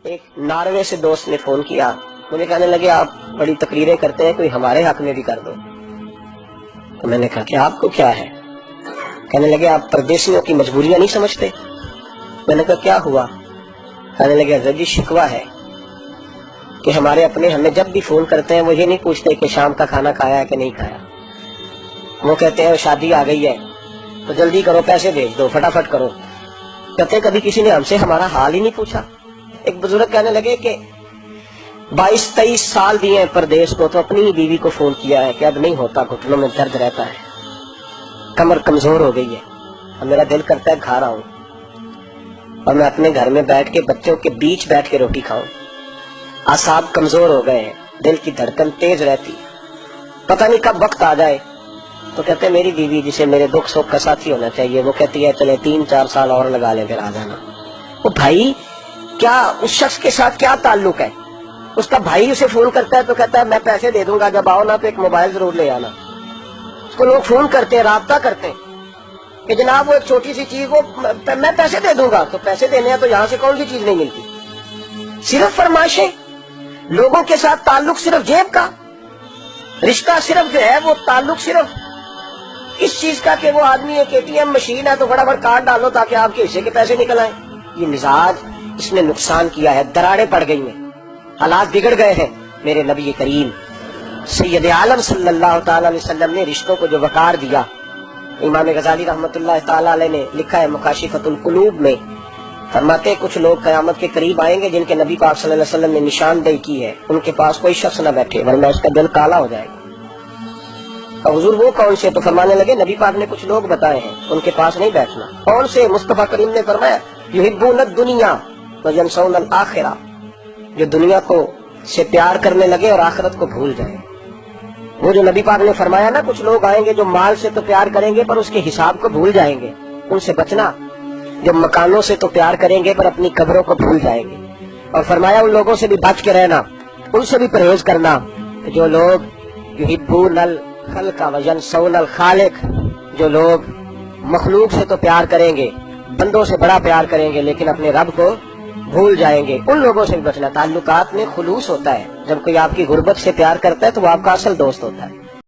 ایک ناروے سے دوست نے فون کیا، مجھے کہنے لگے آپ بڑی تقریریں کرتے ہیں، کوئی ہمارے حق میں بھی کر دو۔ تو میں نے کہا کہ آپ کو کیا ہے؟ کہنے لگے آپ پردیسیوں کی مجبوریاں نہیں سمجھتے۔ میں نے کہا کیا ہوا؟ کہنے لگے حضرت جی شکوہ ہے کہ ہمارے اپنے ہمیں جب بھی فون کرتے ہیں وہ یہ نہیں پوچھتے کہ شام کا کھانا کھایا ہے کہ نہیں کھایا، وہ کہتے ہیں شادی آ گئی ہے تو جلدی کرو، پیسے بھیج دو، فٹافٹ کرو۔ کہتے ہیں کبھی کسی نے ہم سے ہمارا حال ہی نہیں پوچھا۔ ایک بزرگ کہنے لگے کہ 22-23 سال دیے ہیں پردیس کو، تو اپنی ہی بیوی کو فون کیا ہے کہ اب نہیں ہوتا، گھٹنوں میں درد رہتا ہے، کمر کمزور ہو گئی ہے، اب میرا دل کرتا ہے گھر آؤں اور میں اپنے گھر میں بیٹھ کے بچوں کے بیچ بیٹھ کے روٹی کھاؤں، اعصاب کمزور ہو گئے ہیں، دل کی دھڑکن تیز رہتی، پتہ نہیں کب وقت آ جائے۔ تو کہتے ہیں میری بیوی جسے میرے دکھ سکھ کا ساتھی ہونا چاہیے، وہ کہتی ہے چلے 3-4 سال اور لگا لیں پھر آ جانا۔ وہ بھائی کیا اس شخص کے ساتھ کیا تعلق ہے؟ اس کا بھائی اسے فون کرتا ہے تو کہتا ہے میں پیسے دے دوں گا، جب آؤ نا تو ایک موبائل ضرور لے آنا۔ اس کو لوگ فون کرتے ہیں، رابطہ کرتے ہیں کہ جناب وہ ایک چھوٹی سی چیز، وہ میں پیسے دے دوں گا، تو پیسے دینے ہیں تو یہاں سے کون سی چیز نہیں ملتی؟ صرف فرمائشیں، لوگوں کے ساتھ تعلق صرف جیب کا، رشتہ صرف جو ہے وہ تعلق صرف اس چیز کا کہ وہ آدمی ایک ATM مشین ہے تو فٹافٹ کارڈ ڈالو تاکہ آپ کے حصے کے پیسے نکل آئیں۔ یہ مزاج اس نے نقصان کیا ہے، دراڑیں پڑ گئی ہیں، حالات بگڑ گئے ہیں۔ میرے نبی کریم سید عالم صلی اللہ تعالی علیہ وسلم نے رشتوں کو جو وقار دیا، امام غزالی رحمۃ اللہ تعالی علیہ نے لکھا ہے مکاشفۃ القلوب میں، فرماتے ہیں کچھ لوگ قیامت کے قریب آئیں گے جن کے نبی پاک صلی اللہ علیہ وسلم نے نشاندہی کی ہے، ان کے پاس کوئی شخص نہ بیٹھے ورنہ اس کا دل کالا ہو جائے گا۔ اور حضور وہ کون سے؟ تو فرمانے لگے نبی پاک نے کچھ لوگ بتائے ہیں، ان کے پاس نہیں بیٹھنا۔ کون سے؟ مصطفیٰ کریم نے فرمایا یحبون الدنیا وینسون الآخرہ، جو دنیا کو سے پیار کرنے لگے اور آخرت کو بھول جائے۔ وہ جو نبی پاک نے فرمایا نا کچھ لوگ آئیں گے جو مال سے تو پیار کریں گے پر اس کے حساب کو بھول جائیں گے، ان سے بچنا۔ جو مکانوں سے تو پیار کریں گے پر اپنی قبروں کو بھول جائیں گے۔ اور فرمایا ان لوگوں سے بھی بچ کے رہنا، ان سے بھی پرہیز کرنا جو لوگ یحبون الخلق وینسون الخالق، جو لوگ مخلوق سے تو پیار کریں گے، بندوں سے بڑا پیار کریں گے لیکن اپنے رب کو بھول جائیں گے، ان لوگوں سے بھی بچنا۔ تعلقات میں خلوص ہوتا ہے، جب کوئی آپ کی غربت سے پیار کرتا ہے تو وہ آپ کا اصل دوست ہوتا ہے۔